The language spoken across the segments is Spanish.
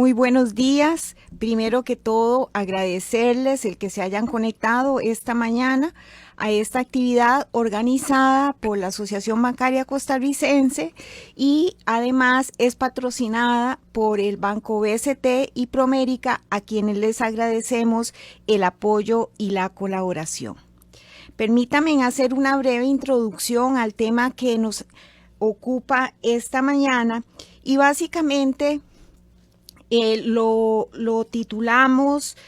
Muy buenos días. Primero que todo, agradecerles el que se hayan conectado esta mañana a esta actividad organizada por la Asociación Bancaria Costarricense y además es patrocinada por el Banco BCT y Promérica, a quienes les agradecemos el apoyo y la colaboración. Permítanme hacer una breve introducción al tema que nos ocupa esta mañana y básicamente lo titulamos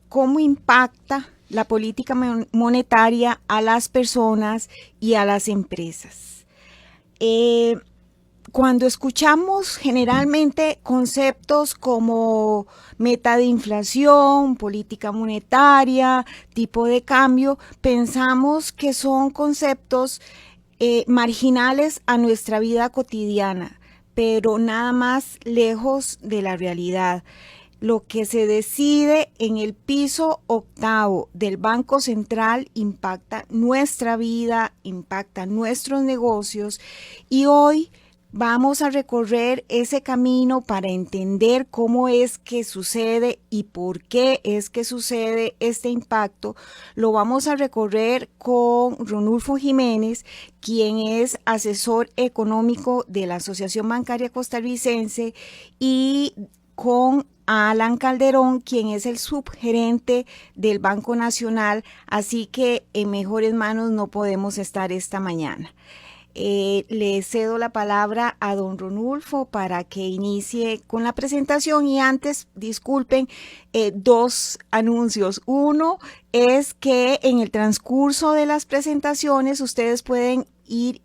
¿cómo impacta la política monetaria a las personas y a las empresas? Cuando escuchamos generalmente conceptos como meta de inflación, política monetaria, tipo de cambio, pensamos que son conceptos marginales a nuestra vida cotidiana, pero nada más lejos de la realidad. Lo que se decide en el piso octavo del Banco Central impacta nuestra vida, impacta nuestros negocios y hoy vamos a recorrer ese camino para entender cómo es que sucede y por qué es que sucede este impacto. Lo vamos a recorrer con Ronulfo Jiménez, quien es asesor económico de la Asociación Bancaria Costarricense, y con Alan Calderón, quien es el subgerente del Banco Nacional, así que en mejores manos no podemos estar esta mañana. Le cedo la palabra a don Ronulfo para que inicie con la presentación y antes, disculpen, dos anuncios. Uno es que en el transcurso de las presentaciones ustedes pueden ir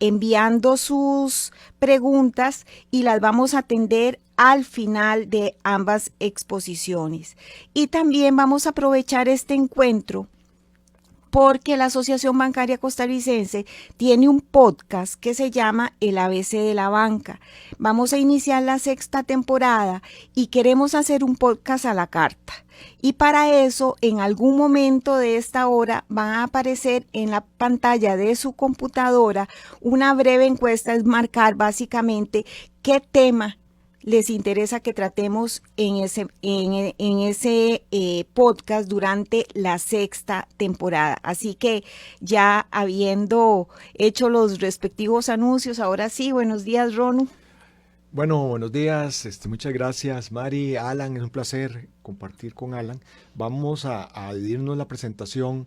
enviando sus preguntas y las vamos a atender al final de ambas exposiciones. Y también vamos a aprovechar este encuentro porque la Asociación Bancaria Costarricense tiene un podcast que se llama El ABC de la Banca. Vamos a iniciar la 6ª temporada y queremos hacer un podcast a la carta. Y para eso, en algún momento de esta hora, van a aparecer en la pantalla de su computadora una breve encuesta, es marcar básicamente qué tema les interesa que tratemos en ese podcast durante la 6ª temporada. Así que ya habiendo hecho los respectivos anuncios, ahora sí, buenos días, Ronu. Bueno, buenos días, muchas gracias Mari, Alan, es un placer compartir con Alan. Vamos a dividirnos la presentación.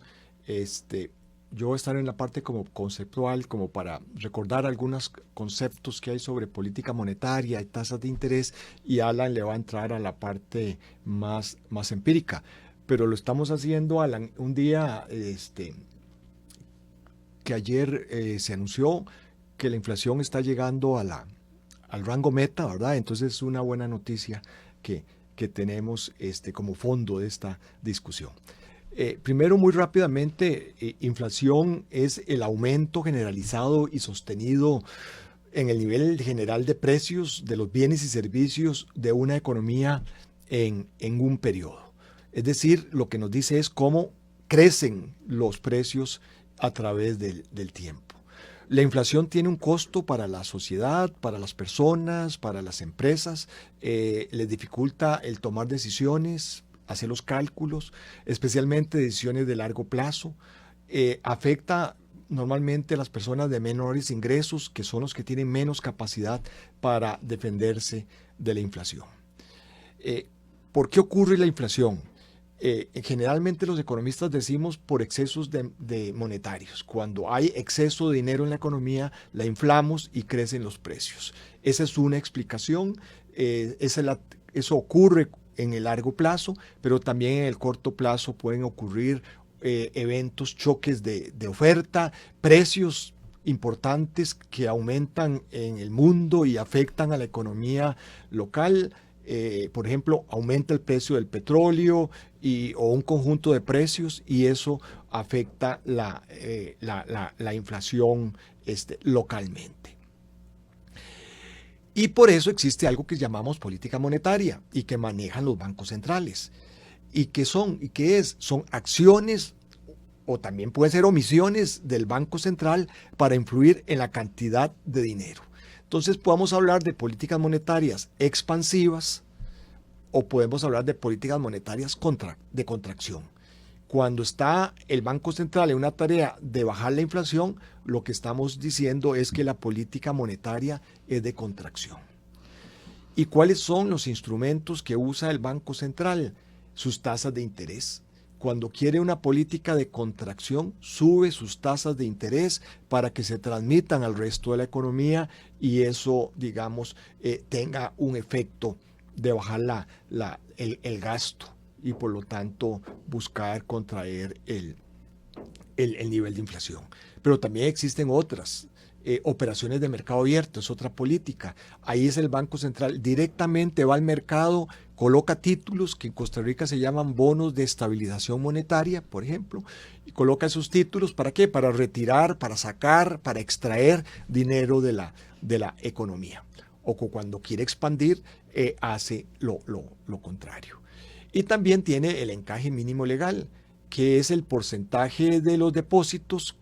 Yo voy a estar en la parte como conceptual, como para recordar algunos conceptos que hay sobre política monetaria y tasas de interés, y Alan le va a entrar a la parte más empírica. Pero lo estamos haciendo, Alan, un día que ayer se anunció que la inflación está llegando al rango meta, ¿verdad? Entonces es una buena noticia que tenemos como fondo de esta discusión. Primero, muy rápidamente, inflación es el aumento generalizado y sostenido en el nivel general de precios de los bienes y servicios de una economía en un periodo. Es decir, lo que nos dice es cómo crecen los precios a través del tiempo. La inflación tiene un costo para la sociedad, para las personas, para las empresas, les dificulta el tomar decisiones, hacer los cálculos, especialmente decisiones de largo plazo, afecta normalmente a las personas de menores ingresos, que son los que tienen menos capacidad para defenderse de la inflación. ¿Por qué ocurre la inflación? Generalmente los economistas decimos por excesos de monetarios. Cuando hay exceso de dinero en la economía, la inflamos y crecen los precios. Esa es una explicación. Eso ocurre en el largo plazo, pero también en el corto plazo pueden ocurrir eventos, choques de oferta, precios importantes que aumentan en el mundo y afectan a la economía local. Por ejemplo, aumenta el precio del petróleo o un conjunto de precios, y eso afecta la inflación localmente. Y por eso existe algo que llamamos política monetaria y que manejan los bancos centrales. ¿Y qué son? ¿Y qué es? Son acciones o también pueden ser omisiones del Banco Central para influir en la cantidad de dinero. Entonces podemos hablar de políticas monetarias expansivas o podemos hablar de políticas monetarias de contracción. Cuando está el Banco Central en una tarea de bajar la inflación, lo que estamos diciendo es que la política monetaria es de contracción. ¿Y cuáles son los instrumentos que usa el Banco Central? Sus tasas de interés. Cuando quiere una política de contracción, sube sus tasas de interés para que se transmitan al resto de la economía y eso, digamos, tenga un efecto de bajar el gasto y por lo tanto buscar contraer el nivel de inflación. Pero también existen otras operaciones de mercado abierto, es otra política. Ahí es el Banco Central, directamente va al mercado, coloca títulos que en Costa Rica se llaman bonos de estabilización monetaria, por ejemplo, y coloca esos títulos, ¿para qué? Para retirar, para sacar, para extraer dinero de la economía. O cuando quiere expandir, hace lo contrario. Y también tiene el encaje mínimo legal, que es el porcentaje de los depósitos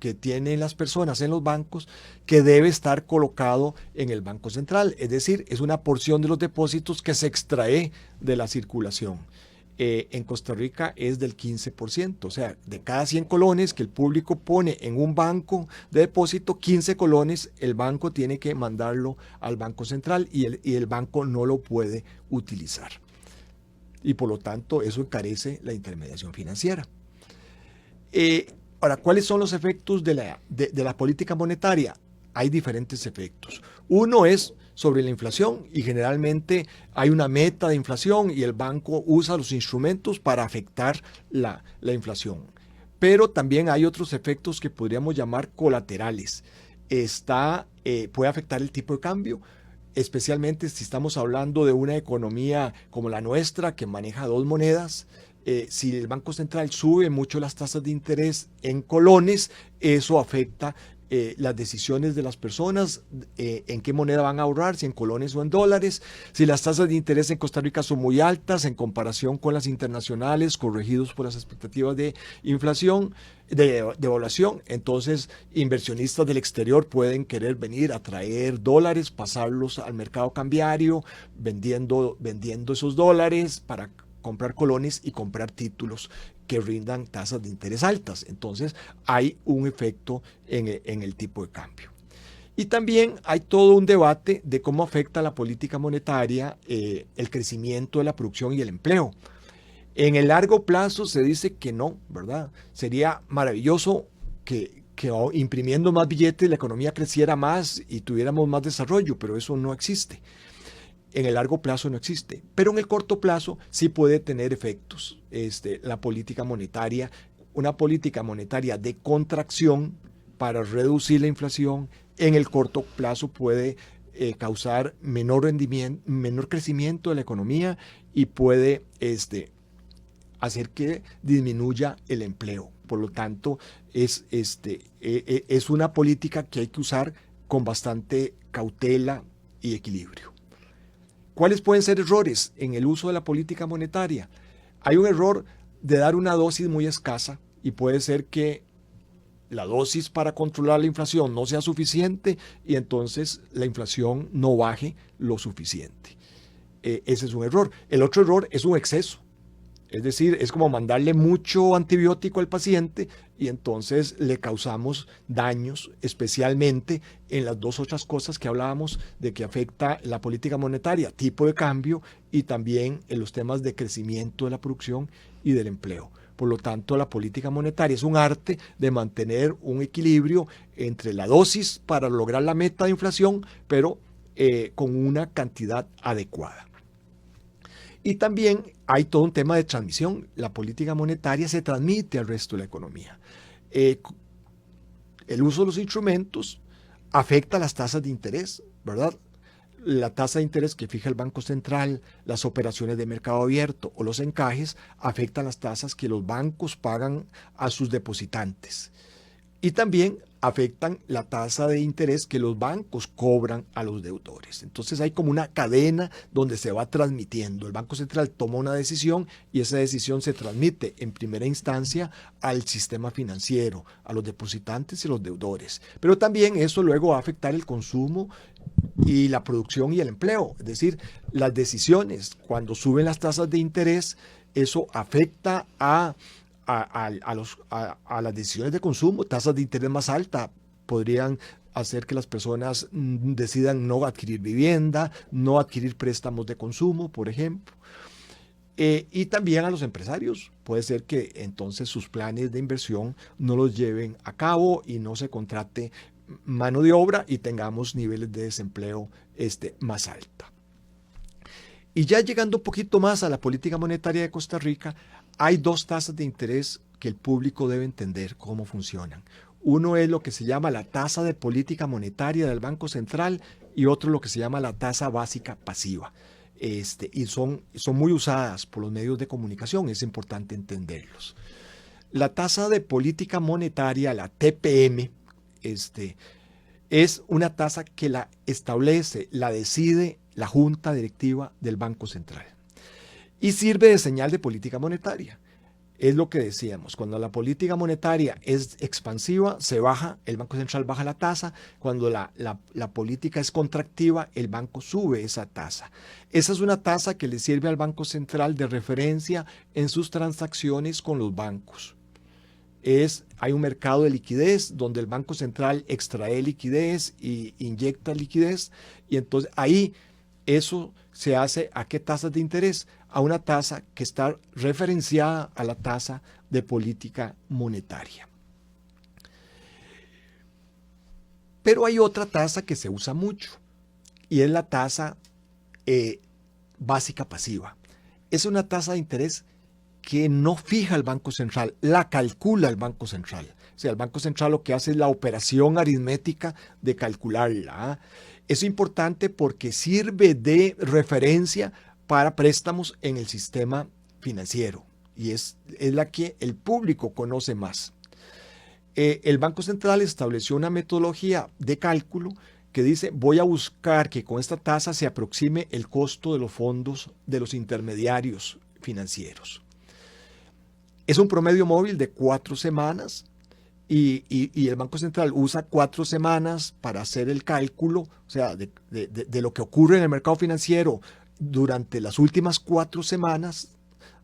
que tienen las personas en los bancos que debe estar colocado en el Banco Central. Es decir, es una porción de los depósitos que se extrae de la circulación. En Costa Rica es del 15%, o sea, de cada 100 colones que el público pone en un banco de depósito, 15 colones el banco tiene que mandarlo al Banco Central y el banco no lo puede utilizar. Y por lo tanto eso encarece la intermediación financiera. Ahora, ¿cuáles son los efectos de la política monetaria? Hay diferentes efectos. Uno es sobre la inflación y generalmente hay una meta de inflación y el banco usa los instrumentos para afectar la inflación. Pero también hay otros efectos que podríamos llamar colaterales. Puede afectar el tipo de cambio, especialmente si estamos hablando de una economía como la nuestra que maneja dos monedas. Si el Banco Central sube mucho las tasas de interés en colones, eso afecta las decisiones de las personas, en qué moneda van a ahorrar, si en colones o en dólares. Si las tasas de interés en Costa Rica son muy altas en comparación con las internacionales, corregidos por las expectativas de inflación, de devaluación, entonces inversionistas del exterior pueden querer venir a traer dólares, pasarlos al mercado cambiario, vendiendo esos dólares para comprar colones y comprar títulos que rindan tasas de interés altas. Entonces hay un efecto en el tipo de cambio. Y también hay todo un debate de cómo afecta la política monetaria el crecimiento de la producción y el empleo. En el largo plazo se dice que no, ¿verdad? Sería maravilloso que imprimiendo más billetes la economía creciera más y tuviéramos más desarrollo, pero eso no existe. En el largo plazo no existe, pero en el corto plazo sí puede tener efectos. La política monetaria, una política monetaria de contracción para reducir la inflación, en el corto plazo puede causar menor rendimiento, menor crecimiento de la economía y puede hacer que disminuya el empleo. Por lo tanto, es una política que hay que usar con bastante cautela y equilibrio. ¿Cuáles pueden ser errores en el uso de la política monetaria? Hay un error de dar una dosis muy escasa y puede ser que la dosis para controlar la inflación no sea suficiente y entonces la inflación no baje lo suficiente. Ese es un error. El otro error es un exceso. Es decir, es como mandarle mucho antibiótico al paciente y entonces le causamos daños, especialmente en las dos otras cosas que hablábamos de que afecta la política monetaria, tipo de cambio y también en los temas de crecimiento de la producción y del empleo. Por lo tanto, la política monetaria es un arte de mantener un equilibrio entre la dosis para lograr la meta de inflación, pero con una cantidad adecuada. Y también hay todo un tema de transmisión. La política monetaria se transmite al resto de la economía. El uso de los instrumentos afecta las tasas de interés, ¿verdad? La tasa de interés que fija el Banco Central, las operaciones de mercado abierto o los encajes afectan las tasas que los bancos pagan a sus depositantes. Y también afectan la tasa de interés que los bancos cobran a los deudores. Entonces hay como una cadena donde se va transmitiendo. El Banco Central toma una decisión y esa decisión se transmite en primera instancia al sistema financiero, a los depositantes y los deudores. Pero también eso luego va a afectar el consumo y la producción y el empleo. Es decir, las decisiones, cuando suben las tasas de interés, eso afecta a las decisiones de consumo. Tasas de interés más altas podrían hacer que las personas decidan no adquirir vivienda, no adquirir préstamos de consumo, por ejemplo. Y también a los empresarios. Puede ser que entonces sus planes de inversión no los lleven a cabo y no se contrate mano de obra y tengamos niveles de desempleo más alta. Y ya llegando un poquito más a la política monetaria de Costa Rica, hay dos tasas de interés que el público debe entender cómo funcionan. Uno es lo que se llama la tasa de política monetaria del Banco Central y otro lo que se llama la tasa básica pasiva. Y son muy usadas por los medios de comunicación, es importante entenderlos. La tasa de política monetaria, la TPM, es una tasa que la establece, la decide la Junta Directiva del Banco Central y sirve de señal de política monetaria. Es lo que decíamos, cuando la política monetaria es expansiva, se baja, el Banco Central baja la tasa. Cuando la política es contractiva, el banco sube esa tasa. Esa es una tasa que le sirve al Banco Central de referencia en sus transacciones con los bancos. Hay un mercado de liquidez donde el Banco Central extrae liquidez y inyecta liquidez, y entonces ahí eso se hace ¿a qué tasas de interés? A una tasa que está referenciada a la tasa de política monetaria. Pero hay otra tasa que se usa mucho y es la tasa básica pasiva. Es una tasa de interés que no fija el Banco Central, la calcula el Banco Central. O sea, el Banco Central lo que hace es la operación aritmética de calcularla. Es importante porque sirve de referencia para préstamos en el sistema financiero y es la que el público conoce más. El Banco Central estableció una metodología de cálculo que dice: voy a buscar que con esta tasa se aproxime el costo de los fondos de los intermediarios financieros. Es un promedio móvil de 4 semanas y el Banco Central usa 4 semanas para hacer el cálculo, o sea, de lo que ocurre en el mercado financiero durante las últimas 4 semanas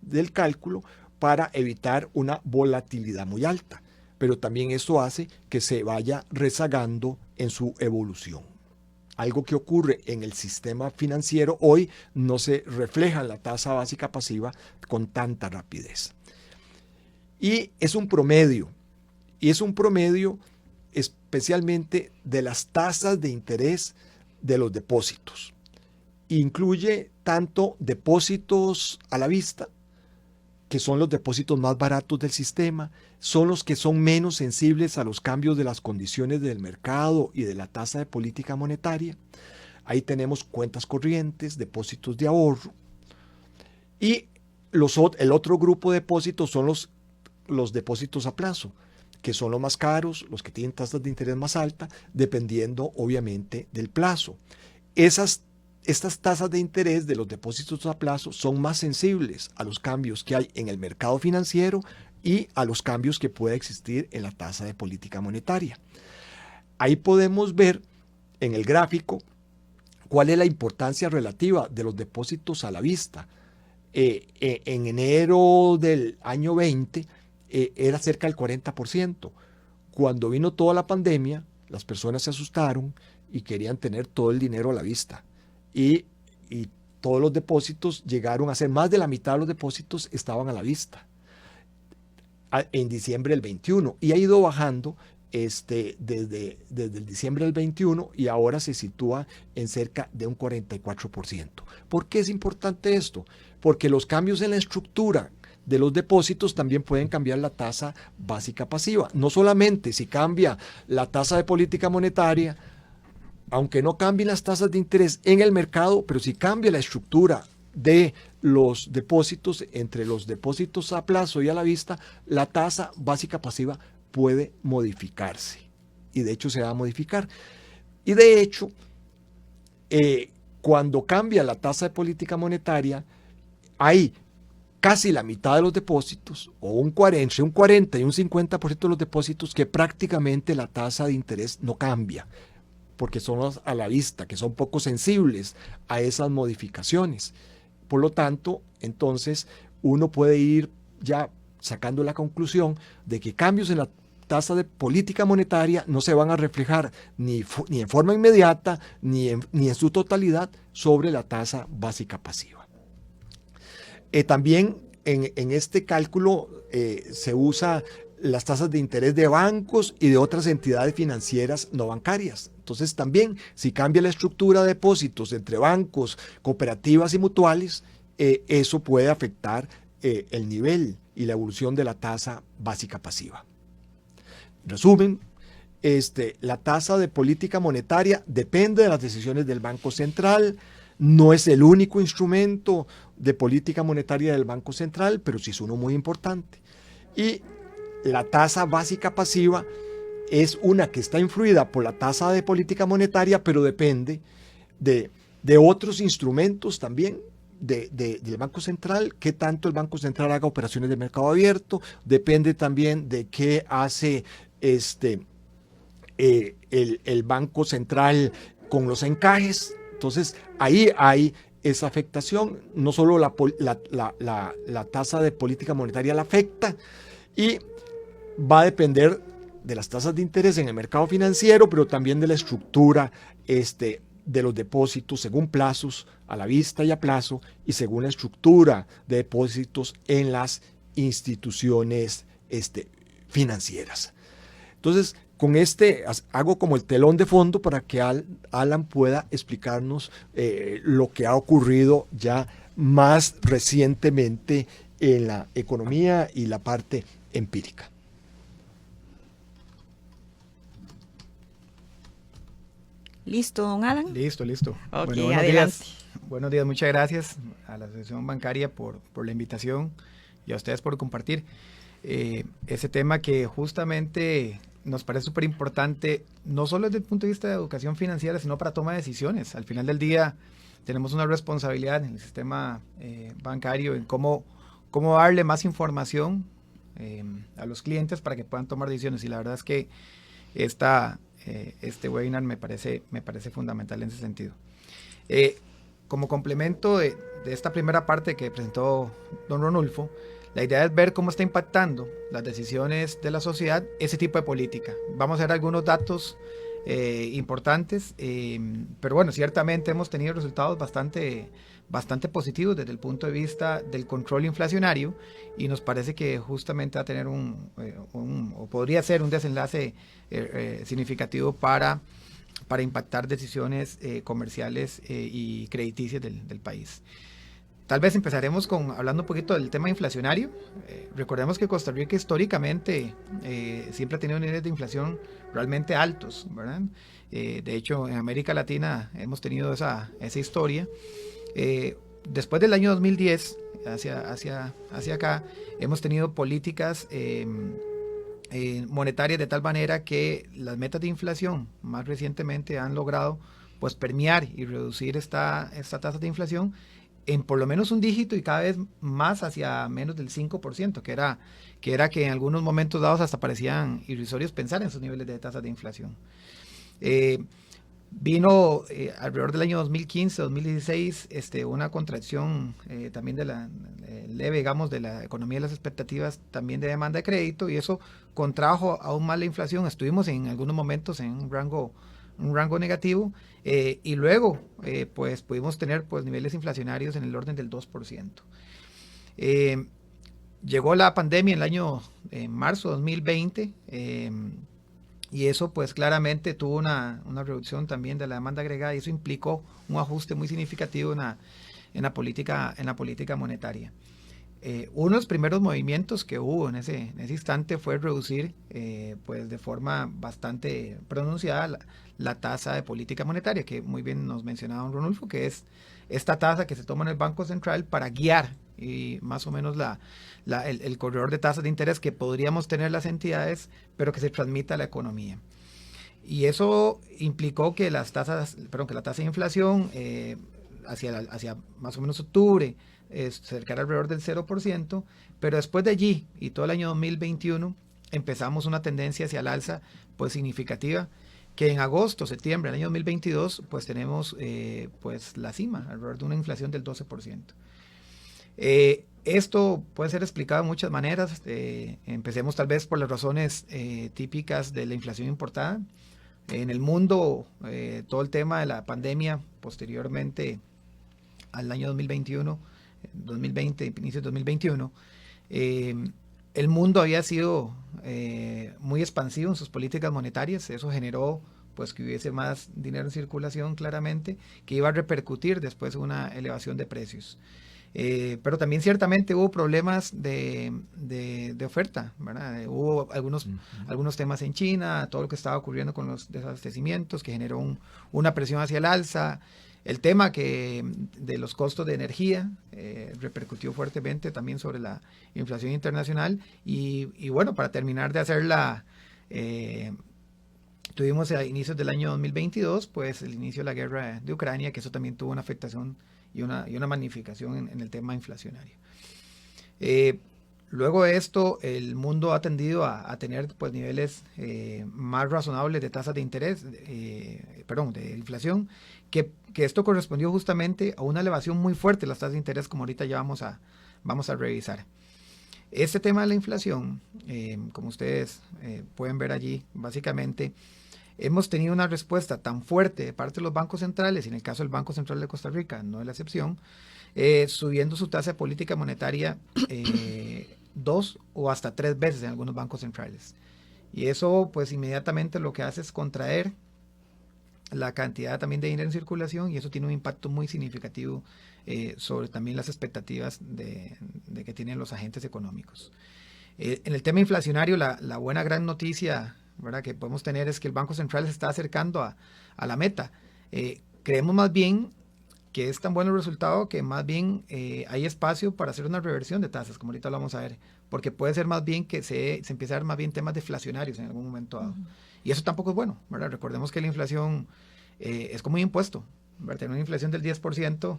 del cálculo para evitar una volatilidad muy alta. Pero también esto hace que se vaya rezagando en su evolución. Algo que ocurre en el sistema financiero hoy no se refleja en la tasa básica pasiva con tanta rapidez. Y es un promedio especialmente de las tasas de interés de los depósitos. Incluye tanto depósitos a la vista, que son los depósitos más baratos del sistema, son los que son menos sensibles a los cambios de las condiciones del mercado y de la tasa de política monetaria. Ahí tenemos cuentas corrientes, depósitos de ahorro. Y el otro grupo de depósitos son los depósitos a plazo, que son los más caros, los que tienen tasas de interés más altas, dependiendo obviamente del plazo. Estas tasas de interés de los depósitos a plazo son más sensibles a los cambios que hay en el mercado financiero y a los cambios que puede existir en la tasa de política monetaria. Ahí podemos ver en el gráfico cuál es la importancia relativa de los depósitos a la vista. En enero del año 20 era cerca del 40%. Cuando vino toda la pandemia, las personas se asustaron y querían tener todo el dinero a la vista. Y todos los depósitos llegaron a ser más de la mitad de los depósitos estaban a la vista en diciembre del 21 y ha ido bajando desde el diciembre del 21 y ahora se sitúa en cerca de un 44%. ¿Por qué es importante esto? Porque los cambios en la estructura de los depósitos también pueden cambiar la tasa básica pasiva. No solamente si cambia la tasa de política monetaria, aunque no cambien las tasas de interés en el mercado, pero si cambia la estructura de los depósitos, entre los depósitos a plazo y a la vista, la tasa básica pasiva puede modificarse. Y de hecho se va a modificar. Y de hecho, cuando cambia la tasa de política monetaria, hay casi la mitad de los depósitos, o entre un 40 y un 50% de los depósitos que prácticamente la tasa de interés no cambia. porque son los a la vista, que son poco sensibles a esas modificaciones. Por lo tanto, entonces, uno puede ir ya sacando la conclusión de que cambios en la tasa de política monetaria no se van a reflejar ni en forma inmediata ni en su totalidad sobre la tasa básica pasiva. También en este cálculo se usa las tasas de interés de bancos y de otras entidades financieras no bancarias. Entonces también, si cambia la estructura de depósitos entre bancos, cooperativas y mutuales, eso puede afectar el nivel y la evolución de la tasa básica pasiva. Resumen, la tasa de política monetaria depende de las decisiones del Banco Central, no es el único instrumento de política monetaria del Banco Central, pero sí es uno muy importante. Y la tasa básica pasiva es una que está influida por la tasa de política monetaria, pero depende de otros instrumentos también del Banco Central, qué tanto el Banco Central haga operaciones de mercado abierto, depende también de qué hace el Banco Central con los encajes. Entonces ahí hay esa afectación, no solo la tasa de política monetaria la afecta, y va a depender de las tasas de interés en el mercado financiero, pero también de la estructura de los depósitos según plazos, a la vista y a plazo, y según la estructura de depósitos en las instituciones financieras. Entonces, con hago como el telón de fondo para que Alan pueda explicarnos lo que ha ocurrido ya más recientemente en la economía y la parte empírica. ¿Listo, don Alan? Listo. Ok, Bueno, buenos adelante. días. Buenos días, muchas gracias a la Asociación Bancaria por la invitación y a ustedes por compartir ese tema que justamente nos parece súper importante, no solo desde el punto de vista de educación financiera, sino para toma de decisiones. Al final del día tenemos una responsabilidad en el sistema bancario en cómo darle más información a los clientes para que puedan tomar decisiones. Y la verdad es que este webinar me parece fundamental en ese sentido. Como complemento de esta primera parte que presentó don Ronulfo, la idea es ver cómo está impactando las decisiones de la sociedad ese tipo de política. Vamos a ver algunos datos importantes, pero bueno, ciertamente hemos tenido resultados bastante positivos desde el punto de vista del control inflacionario, y nos parece que justamente va a tener o podría ser un desenlace significativo para impactar decisiones comerciales y crediticias del país. Tal vez empezaremos hablando un poquito del tema inflacionario. Recordemos que Costa Rica históricamente siempre ha tenido niveles de inflación realmente altos, ¿verdad? De hecho, en América Latina hemos tenido esa historia. Después del año 2010, hacia acá, hemos tenido políticas monetarias de tal manera que las metas de inflación más recientemente han logrado pues permear y reducir esta tasa de inflación en por lo menos un dígito y cada vez más hacia menos del 5%, que era que en algunos momentos dados hasta parecían irrisorios pensar en esos niveles de tasas de inflación. Vino alrededor del año 2015-2016 una contracción también leve, digamos, de la economía y las expectativas también de demanda de crédito, y eso contrajo aún más la inflación. Estuvimos en algunos momentos en un rango negativo, y luego pues pudimos tener pues niveles inflacionarios en el orden del 2%. Llegó la pandemia en el año marzo de 2020, y eso pues claramente tuvo una reducción también de la demanda agregada, y eso implicó un ajuste muy significativo en la política monetaria. Uno de los primeros movimientos que hubo en ese instante fue reducir pues de forma bastante pronunciada la tasa de política monetaria, que muy bien nos mencionaba don Ronulfo, que es esta tasa que se toma en el Banco Central para guiar y más o menos el corredor de tasas de interés que podríamos tener las entidades, pero que se transmita a la economía. Y eso implicó que la tasa de inflación hacia más o menos octubre cerca alrededor del 0%, pero después de allí y todo el año 2021 empezamos una tendencia hacia el alza pues significativa, que en agosto, septiembre del año 2022, pues tenemos pues la cima, alrededor de una inflación del 12%. Esto puede ser explicado de muchas maneras. Empecemos tal vez por las razones típicas de la inflación importada. En el mundo, todo el tema de la pandemia posteriormente al año 2021, 2020, inicio de 2021, el mundo había sido muy expansivo en sus políticas monetarias. Eso generó pues que hubiese más dinero en circulación, claramente, que iba a repercutir después en una elevación de precios. Pero también ciertamente hubo problemas de oferta, ¿verdad? Hubo algunos temas en China, todo lo que estaba ocurriendo con los desabastecimientos, que generó una presión hacia el alza. El tema de los costos de energía repercutió fuertemente también sobre la inflación internacional. Y bueno, para terminar de hacerla, tuvimos a inicios del año 2022, pues el inicio de la guerra de Ucrania, que eso también tuvo una afectación y una magnificación en el tema inflacionario. Luego de esto, el mundo ha tendido a tener pues niveles más razonables de tasas de interés, de inflación, que esto correspondió justamente a una elevación muy fuerte de las tasas de interés, como ahorita ya vamos a revisar. Este tema de la inflación, como ustedes pueden ver allí, básicamente hemos tenido una respuesta tan fuerte de parte de los bancos centrales, y en el caso del Banco Central de Costa Rica no es la excepción, subiendo su tasa de política monetaria 2 o hasta 3 veces en algunos bancos centrales. Y eso pues inmediatamente lo que hace es contraer la cantidad también de dinero en circulación, y eso tiene un impacto muy significativo sobre también las expectativas de que tienen los agentes económicos. En el tema inflacionario, la buena gran noticia, ¿verdad?, que podemos tener es que el Banco Central se está acercando a la meta. Creemos más bien que es tan bueno el resultado que más bien hay espacio para hacer una reversión de tasas, como ahorita lo vamos a ver, porque puede ser más bien que se empiece a ver más bien temas deflacionarios en algún momento dado. Y eso tampoco es bueno, ¿verdad? Recordemos que la inflación es como un impuesto, ¿verdad? Tener una inflación del 10%.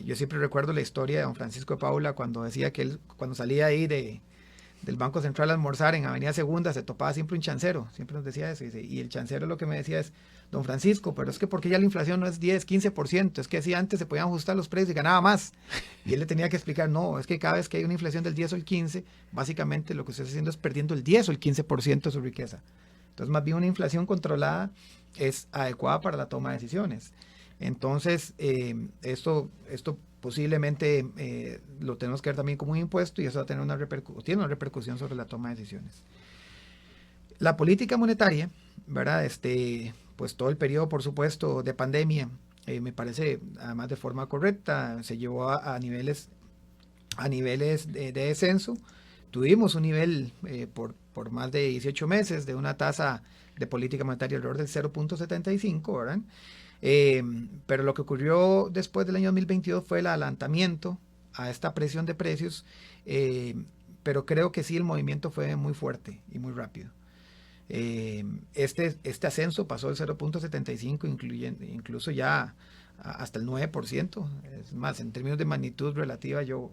Yo siempre recuerdo la historia de don Francisco de Paula, cuando decía que él, cuando salía ahí del Banco Central a almorzar en Avenida Segunda, se topaba siempre un chancero, siempre nos decía eso, y el chancero lo que me decía es: don Francisco, pero es que porque ya la inflación no es 10, 15%, es que así antes se podían ajustar los precios y ganaba más. Y él le tenía que explicar: no, es que cada vez que hay una inflación del 10 o el 15, básicamente lo que usted está haciendo es perdiendo el 10 o el 15% de su riqueza. Entonces, más bien una inflación controlada es adecuada para la toma de decisiones. Entonces, esto posiblemente lo tenemos que ver también como un impuesto, y eso va a tener tiene una repercusión sobre la toma de decisiones. La política monetaria, ¿verdad? Pues todo el periodo, por supuesto, de pandemia, me parece, además de forma correcta, se llevó a niveles de descenso. Tuvimos un nivel por más de 18 meses de una tasa de política monetaria alrededor del 0.75, ¿verdad? Pero lo que ocurrió después del año 2022 fue el adelantamiento a esta presión de precios, pero creo que sí el movimiento fue muy fuerte y muy rápido. Este ascenso pasó del 0.75, incluso ya hasta el 9%. Es más, en términos de magnitud relativa, yo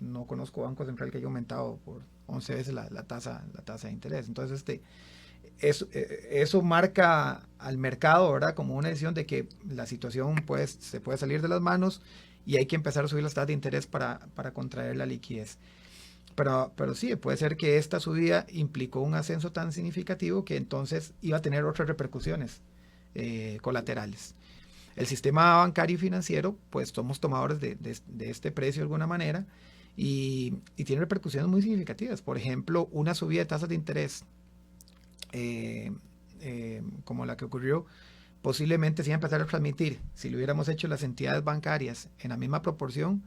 no conozco banco central que haya aumentado por 11 veces la tasa de interés. Entonces, eso marca al mercado, ¿verdad?, como una decisión de que la situación pues se puede salir de las manos y hay que empezar a subir las tasas de interés para contraer la liquidez. Pero sí, puede ser que esta subida implicó un ascenso tan significativo que entonces iba a tener otras repercusiones colaterales. El sistema bancario y financiero, pues somos tomadores de este precio de alguna manera, y tiene repercusiones muy significativas. Por ejemplo, una subida de tasas de interés como la que ocurrió, posiblemente se iba a empezar a transmitir, si lo hubiéramos hecho las entidades bancarias en la misma proporción,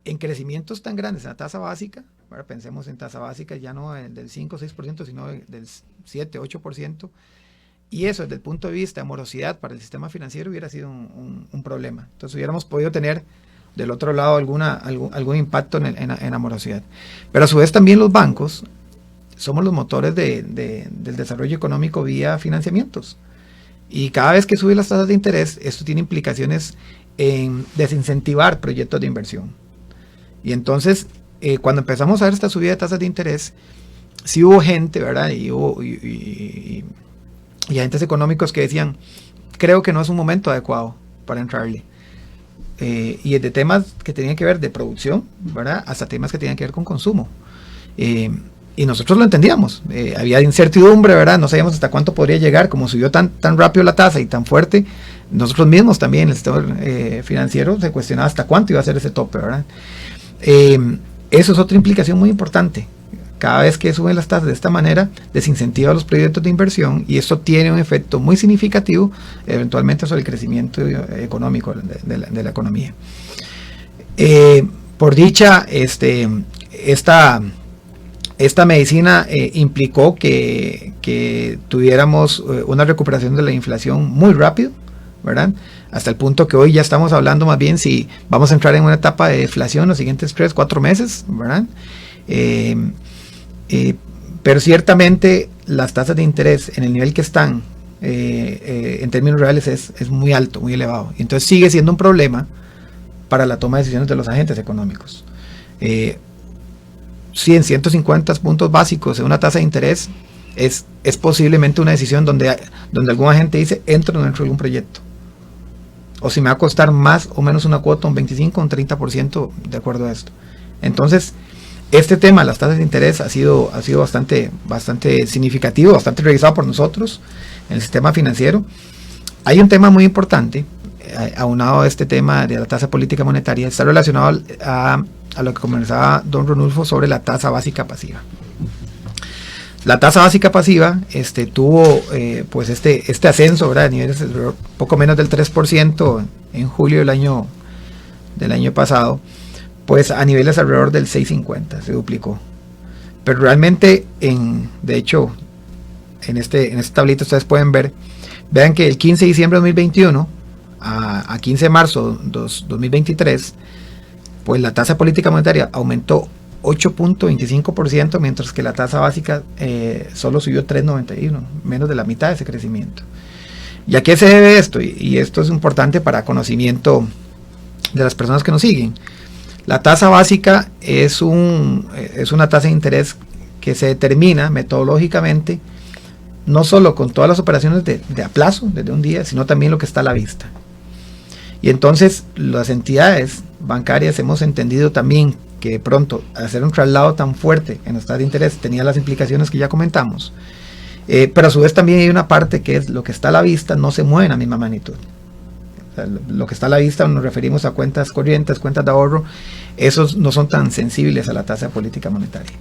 en crecimientos tan grandes en la tasa básica. Ahora pensemos en tasa básica ya no del 5 o 6%, sino del 7 o 8%, y eso desde el punto de vista de morosidad para el sistema financiero hubiera sido un problema. Entonces hubiéramos podido tener del otro lado algún impacto en la morosidad. Pero a su vez también los bancos somos los motores del desarrollo económico vía financiamientos. Y cada vez que suben las tasas de interés, esto tiene implicaciones en desincentivar proyectos de inversión. Y entonces, cuando empezamos a ver esta subida de tasas de interés, sí hubo gente, ¿verdad? Y y agentes económicos que decían, creo que no es un momento adecuado para entrarle. Y de temas que tenían que ver de producción, ¿verdad?, hasta temas que tenían que ver con consumo. Y nosotros lo entendíamos. Había incertidumbre, ¿verdad? No sabíamos hasta cuánto podría llegar. Como subió tan rápido la tasa y tan fuerte, nosotros mismos también, el sector financiero, se cuestionaba hasta cuánto iba a ser ese tope, ¿verdad? Eso es otra implicación muy importante. Cada vez que suben las tasas de esta manera, desincentiva los proyectos de inversión, y esto tiene un efecto muy significativo eventualmente sobre el crecimiento económico de la economía. Por dicha, esta medicina implicó que tuviéramos una recuperación de la inflación muy rápido, ¿verdad? Hasta el punto que hoy ya estamos hablando más bien si vamos a entrar en una etapa de deflación los siguientes 3-4 meses, ¿verdad? Pero ciertamente las tasas de interés en el nivel que están en términos reales es muy alto, muy elevado. Entonces sigue siendo un problema para la toma de decisiones de los agentes económicos. 150 puntos básicos en una tasa de interés es posiblemente una decisión donde algún agente dice, entro o no entro en algún proyecto. O si me va a costar más o menos una cuota, un 25 o un 30% de acuerdo a esto. Entonces, este tema, las tasas de interés, ha sido bastante significativo, bastante revisado por nosotros en el sistema financiero. Hay un tema muy importante, aunado a este tema de la tasa política monetaria, está relacionado a lo que conversaba don Ronulfo sobre la tasa básica pasiva. La tasa básica pasiva tuvo pues este ascenso, ¿verdad?, a niveles de poco menos del 3% en julio del año pasado, pues a niveles alrededor del 6.50, se duplicó. Pero realmente, de hecho, en este tablito ustedes pueden vean que el 15 de diciembre de 2021 a 15 de marzo de 2023, pues la tasa política monetaria aumentó 8.25%, mientras que la tasa básica solo subió 3.91, menos de la mitad de ese crecimiento. ¿Y a qué se debe esto? Y esto es importante para conocimiento de las personas que nos siguen. La tasa básica es una tasa de interés que se determina metodológicamente no solo con todas las operaciones de a plazo, desde un día, sino también lo que está a la vista. Y entonces las entidades bancarias hemos entendido también que de pronto hacer un traslado tan fuerte en las tasas de interés tenía las implicaciones que ya comentamos, pero a su vez también hay una parte que es lo que está a la vista no se mueve en la misma magnitud. O sea, lo que está a la vista, nos referimos a cuentas corrientes, cuentas de ahorro, esos no son tan sensibles a la tasa de política monetaria.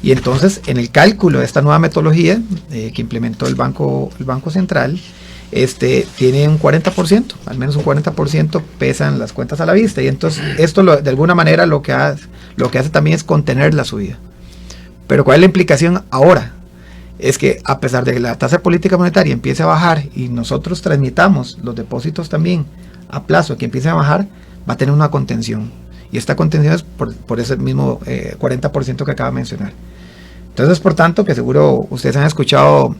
Y entonces, en el cálculo de esta nueva metodología que implementó el Banco Central, tiene un 40%, al menos un 40% pesan las cuentas a la vista, y entonces esto de alguna manera lo que hace también es contener la subida. Pero ¿cuál es la implicación ahora? Es que a pesar de que la tasa de política monetaria empiece a bajar y nosotros transmitamos los depósitos también a plazo que empiece a bajar, va a tener una contención, y esta contención es por ese mismo 40% que acaba de mencionar. Entonces, por tanto, que seguro ustedes han escuchado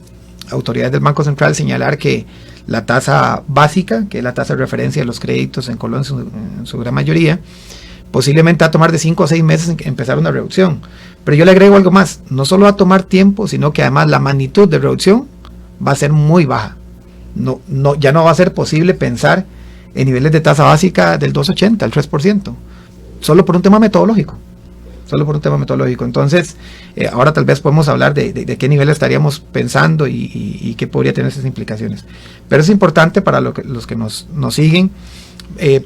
autoridades del Banco Central señalar que la tasa básica, que es la tasa de referencia de los créditos en Colombia en su gran mayoría, posiblemente va a tomar de 5 a 6 meses en empezar una reducción. Pero yo le agrego algo más, no solo va a tomar tiempo, sino que además la magnitud de reducción va a ser muy baja. Ya no va a ser posible pensar en niveles de tasa básica del 2.80 al 3%, solo por un tema metodológico. Entonces, ahora tal vez podemos hablar de qué nivel estaríamos pensando y qué podría tener esas implicaciones. Pero es importante para los que nos siguen,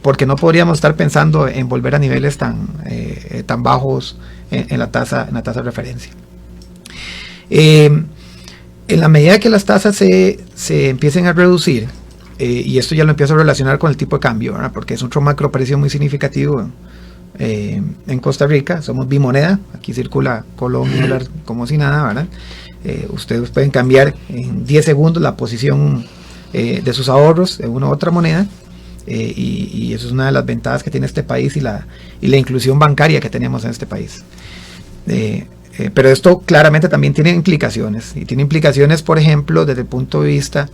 porque no podríamos estar pensando en volver a niveles tan bajos en la tasa de referencia. En la medida que las tasas se empiecen a reducir, y esto ya lo empiezo a relacionar con el tipo de cambio, ¿verdad?, porque es otro macroprecio muy significativo. En Costa Rica somos bimoneda, aquí circula colón y dólar como si nada, ¿verdad? Ustedes pueden cambiar en 10 segundos la posición de sus ahorros en una u otra moneda, y eso es una de las ventajas que tiene este país y la inclusión bancaria que tenemos en este país. Pero esto claramente también tiene implicaciones, y tiene implicaciones, por ejemplo, desde el punto de vista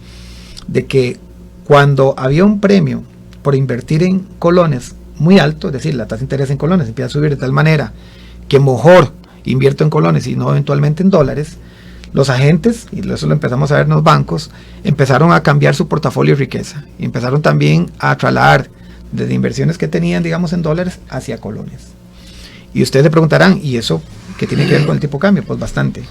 de que cuando había un premio por invertir en colones muy alto, es decir, la tasa de interés en colones empieza a subir de tal manera que mejor invierto en colones y no eventualmente en dólares, los agentes, y eso lo empezamos a ver en los bancos, empezaron a cambiar su portafolio de riqueza. Y empezaron también a trasladar desde inversiones que tenían, digamos, en dólares hacia colones. Y ustedes se preguntarán, ¿y eso qué tiene que ver con el tipo de cambio? Pues bastante.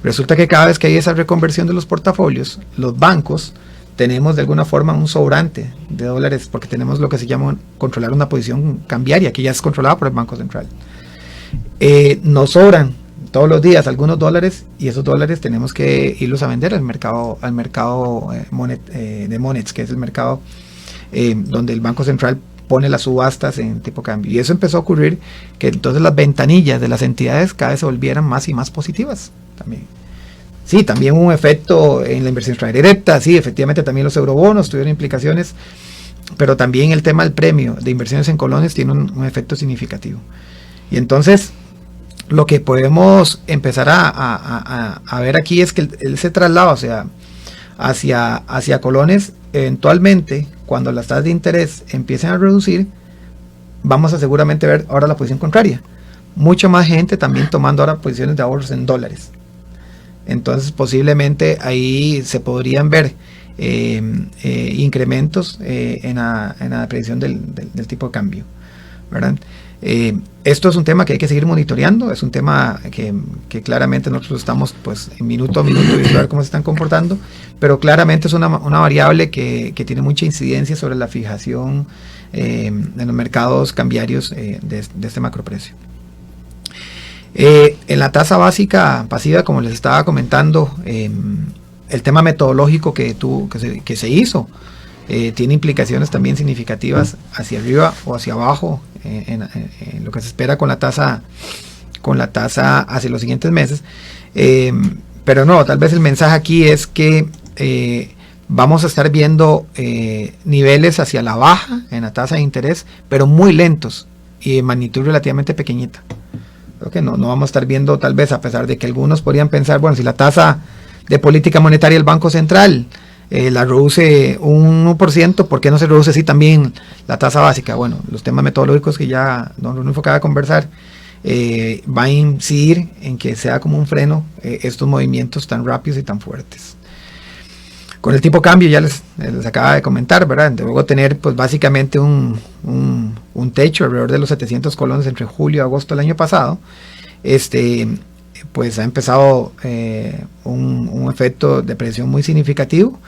Resulta que cada vez que hay esa reconversión de los portafolios, los bancos tenemos de alguna forma un sobrante de dólares, porque tenemos lo que se llama controlar una posición cambiaria, que ya es controlada por el Banco Central. Nos sobran todos los días algunos dólares, y esos dólares tenemos que irlos a vender al mercado de Monets, que es el mercado donde el Banco Central pone las subastas en tipo de cambio. Y eso empezó a ocurrir, que entonces las ventanillas de las entidades cada vez se volvieran más y más positivas también. Sí, también hubo un efecto en la inversión extranjera directa, sí, efectivamente también los eurobonos tuvieron implicaciones, pero también el tema del premio de inversiones en colones tiene un efecto significativo. Y entonces, lo que podemos empezar a ver aquí es que ese traslado hacia colones, eventualmente, cuando las tasas de interés empiecen a reducir, vamos a seguramente ver ahora la posición contraria. Mucha más gente también tomando ahora posiciones de ahorros en dólares. Entonces, posiblemente ahí se podrían ver incrementos en la predicción del tipo de cambio, ¿verdad? Esto es un tema que hay que seguir monitoreando, es un tema que claramente nosotros estamos pues en minuto a minuto viendo ver cómo se están comportando, pero claramente es una variable que tiene mucha incidencia sobre la fijación en los mercados cambiarios de este macroprecio. En la tasa básica pasiva, como les estaba comentando, el tema metodológico que se hizo tiene implicaciones también significativas hacia arriba o hacia abajo en lo que se espera con la tasa hacia los siguientes meses, pero no, tal vez el mensaje aquí es que vamos a estar viendo niveles hacia la baja en la tasa de interés, pero muy lentos y de magnitud relativamente pequeñita. Creo que no vamos a estar viendo, tal vez, a pesar de que algunos podrían pensar, bueno, si la tasa de política monetaria del Banco Central la reduce un 1%, ¿por qué no se reduce así también la tasa básica? Bueno, los temas metodológicos que ya don Runulfo acaba de conversar va a incidir en que sea como un freno estos movimientos tan rápidos y tan fuertes. Con el tipo de cambio ya les acaba de comentar, ¿verdad? Luego tener pues básicamente un techo alrededor de los 700 colones entre julio y agosto del año pasado, pues ha empezado un efecto de presión muy significativo,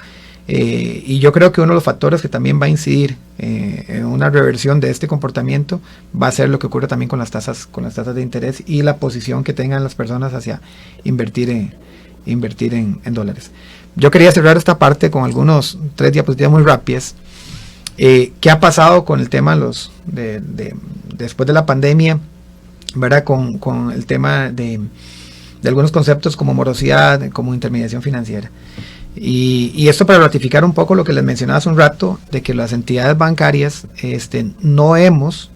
y yo creo que uno de los factores que también va a incidir en una reversión de este comportamiento va a ser lo que ocurre también con las tasas de interés y la posición que tengan las personas hacia invertir en dólares. Yo quería cerrar esta parte con algunos 3 diapositivas muy rápidas. ¿Qué ha pasado con el tema después de la pandemia, ¿verdad? Con el tema de algunos conceptos como morosidad, como intermediación financiera. Y esto para ratificar un poco lo que les mencionaba hace un rato, de que las entidades bancarias no hemos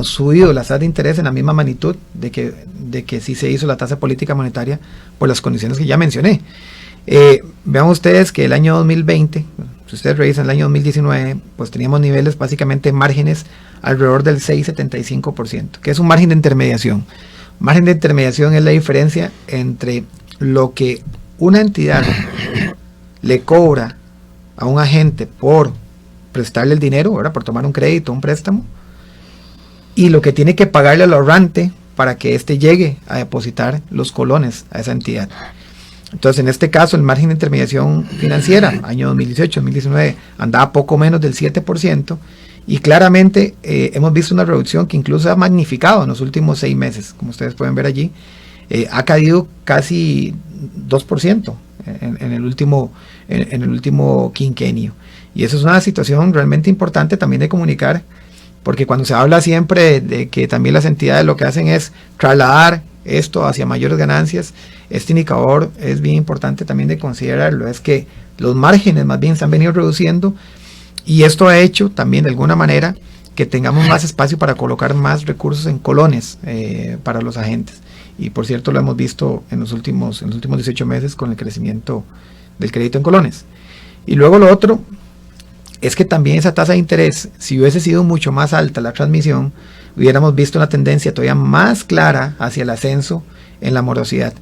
subido las tasas de interés en la misma magnitud de que sí se hizo la tasa de política monetaria por las condiciones que ya mencioné. Vean ustedes que el año 2020, si ustedes revisan el año 2019, pues teníamos niveles básicamente márgenes alrededor del 6,75%, que es un margen de intermediación. Margen de intermediación es la diferencia entre lo que una entidad le cobra a un agente por prestarle el dinero, ¿verdad? Por tomar un crédito, un préstamo, y lo que tiene que pagarle al ahorrante para que éste llegue a depositar los colones a esa entidad. Entonces, en este caso, el margen de intermediación financiera, año 2018-2019, andaba poco menos del 7%, y claramente hemos visto una reducción que incluso se ha magnificado en los últimos 6 meses, como ustedes pueden ver allí. Ha caído casi 2% en el último quinquenio. Y eso es una situación realmente importante también de comunicar, porque cuando se habla siempre de que también las entidades lo que hacen es trasladar esto hacia mayores ganancias, este indicador es bien importante también de considerarlo, es que los márgenes más bien se han venido reduciendo, y esto ha hecho también de alguna manera que tengamos más espacio para colocar más recursos en colones para los agentes. Y por cierto, lo hemos visto en los últimos 18 meses con el crecimiento del crédito en colones. Y luego lo otro es que también esa tasa de interés, si hubiese sido mucho más alta la transmisión, hubiéramos visto una tendencia todavía más clara hacia el ascenso en la morosidad.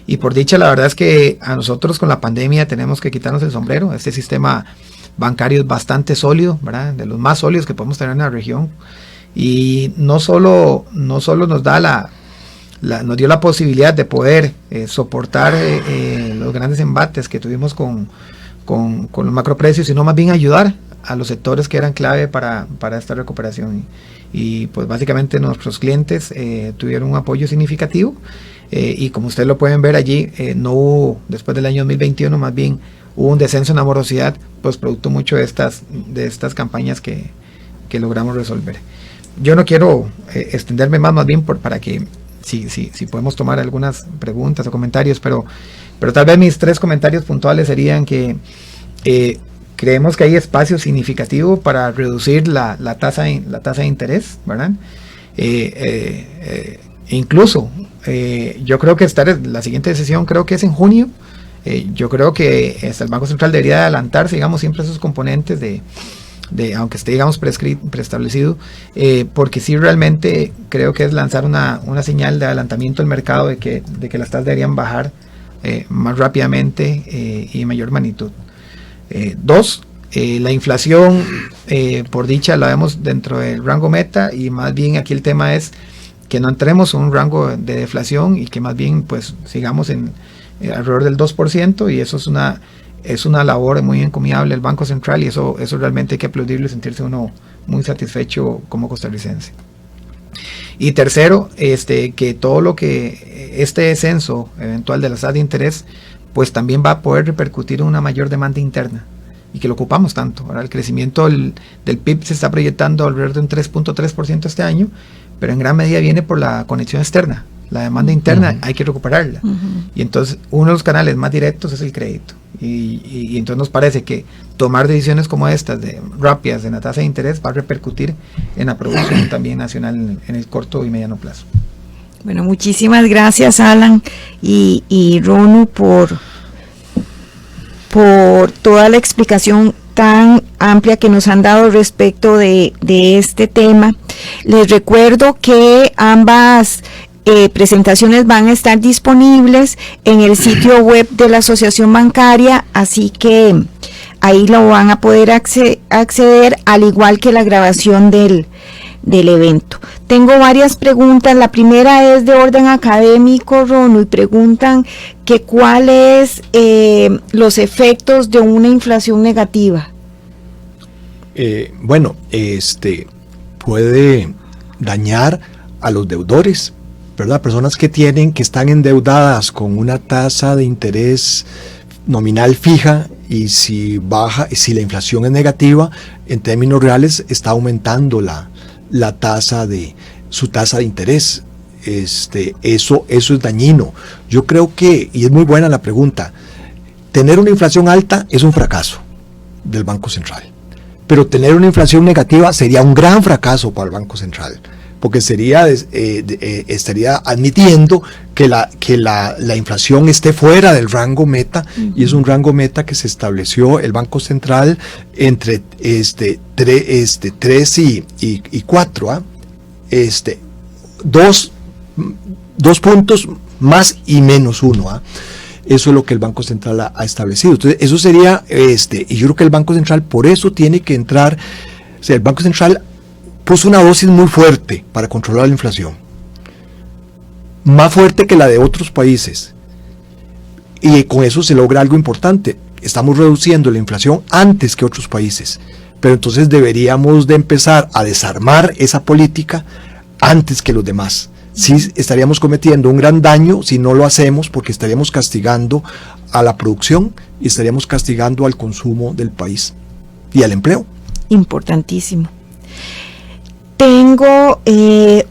y por dicha la verdad es que a nosotros con la pandemia tenemos que quitarnos el sombrero. Este sistema bancario es bastante sólido, ¿verdad? De los más sólidos que podemos tener en la región, y no solo nos da nos dio la posibilidad de poder soportar los grandes embates que tuvimos con los macroprecios, sino más bien ayudar a los sectores que eran clave para esta recuperación. Y pues básicamente nuestros clientes tuvieron un apoyo significativo, y como ustedes lo pueden ver allí, no hubo, después del año 2021, más bien hubo un descenso en la morosidad, pues producto mucho de estas campañas que logramos resolver. Yo no quiero extenderme más bien para que si podemos tomar algunas preguntas o comentarios, pero tal vez mis 3 comentarios puntuales serían que creemos que hay espacio significativo para reducir la tasa de interés, ¿verdad? Incluso yo creo que la siguiente decisión creo que es en junio. Yo creo que el Banco Central debería adelantarse, digamos, siempre esos componentes de aunque esté, digamos, preestablecido, porque sí realmente creo que es lanzar una señal de adelantamiento del mercado de que las tasas deberían bajar más rápidamente y en mayor magnitud. 2, la inflación, por dicha, la vemos dentro del rango meta, y más bien aquí el tema es que no entremos en un rango de deflación y que más bien pues sigamos en alrededor del 2%, y eso es una labor muy encomiable del Banco Central, y eso realmente hay que aplaudirlo y sentirse uno muy satisfecho como costarricense. Y tercero, que todo lo que este descenso eventual de la tasa de interés pues también va a poder repercutir en una mayor demanda interna, y que lo ocupamos tanto. Ahora el crecimiento del PIB se está proyectando alrededor de un 3.3% este año, pero en gran medida viene por la conexión externa. La demanda interna hay que recuperarla. Y entonces uno de los canales más directos es el crédito. Y entonces nos parece que tomar decisiones como estas, rápidas en la tasa de interés, va a repercutir en la producción también nacional en el corto y mediano plazo. Bueno, muchísimas gracias, Alan y Ronu por toda la explicación tan amplia que nos han dado respecto de este tema. Les recuerdo que ambas presentaciones van a estar disponibles en el sitio web de la Asociación Bancaria, así que ahí lo van a poder acceder, al igual que la grabación del evento. Tengo varias preguntas. La primera es de orden académico, Ronu, y preguntan que cuáles los efectos de una inflación negativa. Bueno, puede dañar a los deudores, ¿verdad? Personas que están endeudadas con una tasa de interés nominal fija, y si la inflación es negativa, en términos reales está aumentando su tasa de interés. Eso es dañino. Yo creo que, y es muy buena la pregunta, tener una inflación alta es un fracaso del Banco Central, pero tener una inflación negativa sería un gran fracaso para el Banco Central, porque estaría admitiendo que la inflación esté fuera del rango meta, y es un rango meta que se estableció el Banco Central entre 3 y 4, dos puntos más y menos 1. Eso es lo que el Banco Central ha establecido. Entonces, eso sería, y yo creo que el Banco Central por eso tiene que entrar. O sea, el Banco Central puso una dosis muy fuerte para controlar la inflación, más fuerte que la de otros países, y con eso se logra algo importante. Estamos reduciendo la inflación antes que otros países, pero entonces deberíamos de empezar a desarmar esa política antes que los demás. Sí, estaríamos cometiendo un gran daño si no lo hacemos, porque estaríamos castigando a la producción y estaríamos castigando al consumo del país y al empleo. Importantísimo. Tengo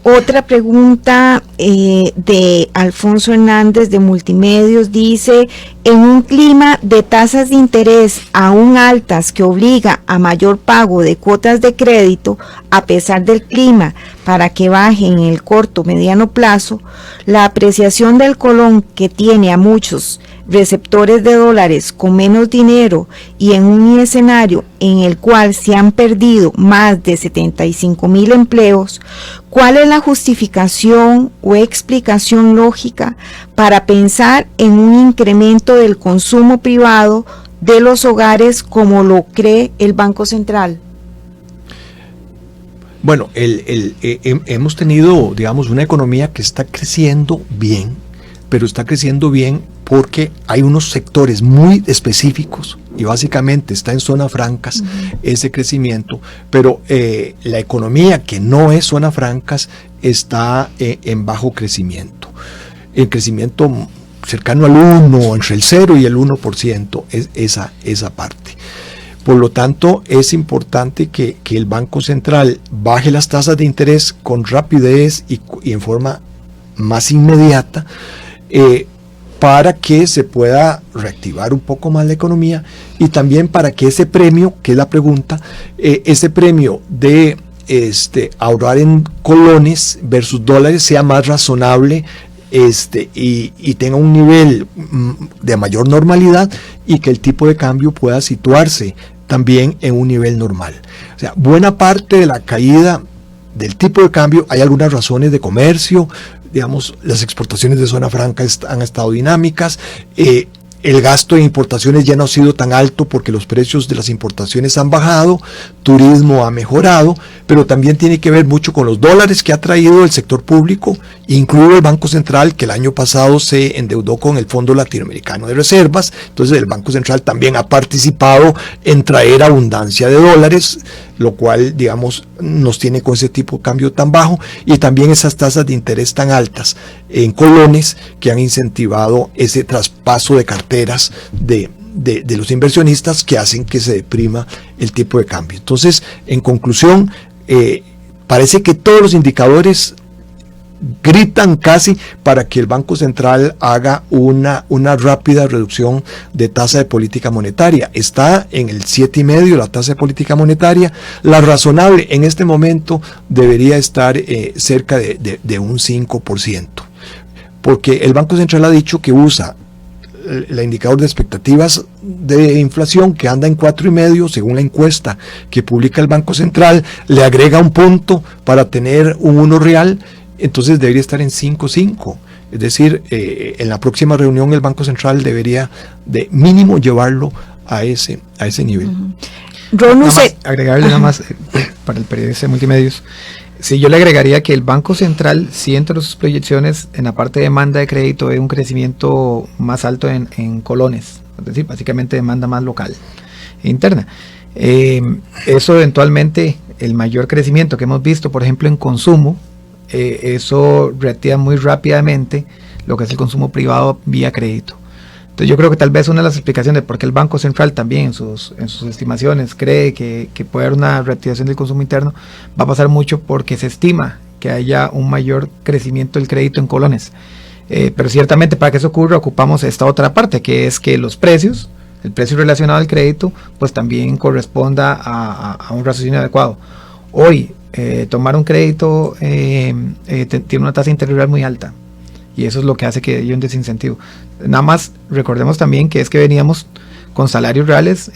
otra pregunta de Alfonso Hernández de Multimedios. Dice: en un clima de tasas de interés aún altas que obliga a mayor pago de cuotas de crédito, a pesar del clima, para que bajen en el corto mediano plazo, la apreciación del colón, que tiene a muchos receptores de dólares con menos dinero y en un escenario en el cual se han perdido más de 75,000 empleos, ¿cuál es la justificación o explicación lógica para pensar en un incremento del consumo privado de los hogares como lo cree el Banco Central? Bueno, hemos tenido, digamos, una economía que está creciendo bien, pero está creciendo bien porque hay unos sectores muy específicos y básicamente está en zonas francas ese crecimiento, pero la economía que no es zonas francas está en bajo crecimiento. El crecimiento cercano al 1, entre el 0 y el 1% es esa parte. Por lo tanto, es importante que el Banco Central baje las tasas de interés con rapidez y en forma más inmediata para que se pueda reactivar un poco más la economía y también para que ese premio, que es la pregunta, ese premio de ahorrar en colones versus dólares sea más razonable y tenga un nivel de mayor normalidad y que el tipo de cambio pueda situarse también en un nivel normal. O sea, buena parte de la caída del tipo de cambio, hay algunas razones de comercio, digamos, las exportaciones de zona franca han estado dinámicas, el gasto de importaciones ya no ha sido tan alto porque los precios de las importaciones han bajado, turismo ha mejorado, pero también tiene que ver mucho con los dólares que ha traído el sector público, incluido el Banco Central, que el año pasado se endeudó con el Fondo Latinoamericano de Reservas. Entonces el Banco Central también ha participado en traer abundancia de dólares, lo cual, digamos, nos tiene con ese tipo de cambio tan bajo, y también esas tasas de interés tan altas en colones que han incentivado ese traspaso de carteras de los inversionistas que hacen que se deprima el tipo de cambio. Entonces, en conclusión, parece que todos los indicadores gritan casi para que el Banco Central haga una rápida reducción de tasa de política monetaria. Está en el 7,5 la tasa de política monetaria. La razonable en este momento debería estar cerca de un 5%, porque el Banco Central ha dicho que usa el indicador de expectativas de inflación, que anda en 4,5 según la encuesta que publica el Banco Central, le agrega un punto para tener un 1 real, entonces debería estar en 5,5. Es decir, en la próxima reunión el Banco Central debería de mínimo llevarlo a ese nivel. Agregarle nada más para el periodista de multimedios. Sí, yo le agregaría que el Banco Central, sí, entre sus proyecciones, en la parte de demanda de crédito, ve un crecimiento más alto en colones, es decir, básicamente demanda más local e interna. Eso eventualmente, el mayor crecimiento que hemos visto, por ejemplo, en consumo, eso reactiva muy rápidamente lo que es el consumo privado vía crédito. Entonces yo creo que tal vez una de las explicaciones de por qué el Banco Central también en sus estimaciones cree que puede haber una reactivación del consumo interno va a pasar mucho porque se estima que haya un mayor crecimiento del crédito en colones. Pero ciertamente para que eso ocurra ocupamos esta otra parte, que es que los precios, el precio relacionado al crédito, pues también corresponda a un raciocinio adecuado. Hoy tomar un crédito tiene una tasa integral muy alta. Y eso es lo que hace que haya un desincentivo. Nada más recordemos también que es que veníamos con salarios reales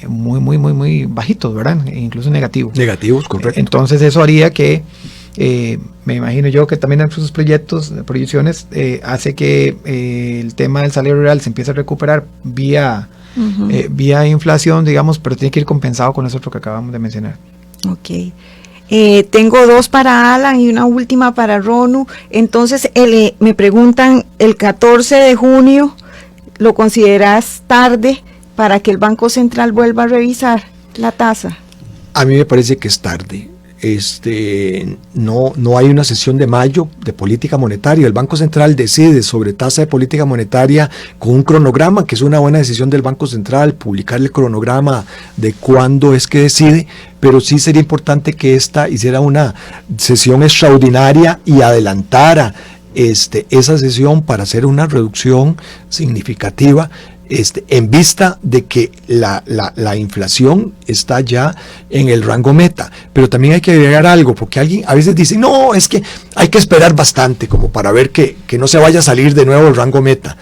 muy bajitos, ¿verdad? E incluso negativos. Negativos, correcto. Entonces eso haría que, me imagino yo que también en sus proyecciones, hace que el tema del salario real se empiece a recuperar vía inflación, digamos, pero tiene que ir compensado con eso que acabamos de mencionar. Ok. Tengo dos para Alan y una última para Ronu. Entonces, me preguntan, el 14 de junio, ¿lo consideras tarde para que el Banco Central vuelva a revisar la tasa? A mí me parece que es tarde. No hay una sesión de mayo de política monetaria. El Banco Central decide sobre tasa de política monetaria con un cronograma, que es una buena decisión del Banco Central, publicar el cronograma de cuándo es que decide, pero sí sería importante que esta hiciera una sesión extraordinaria y adelantara esa sesión para hacer una reducción significativa en vista de que la inflación está ya en el rango meta. Pero también hay que agregar algo, porque alguien a veces dice, no, es que hay que esperar bastante como para ver que no se vaya a salir de nuevo el rango meta.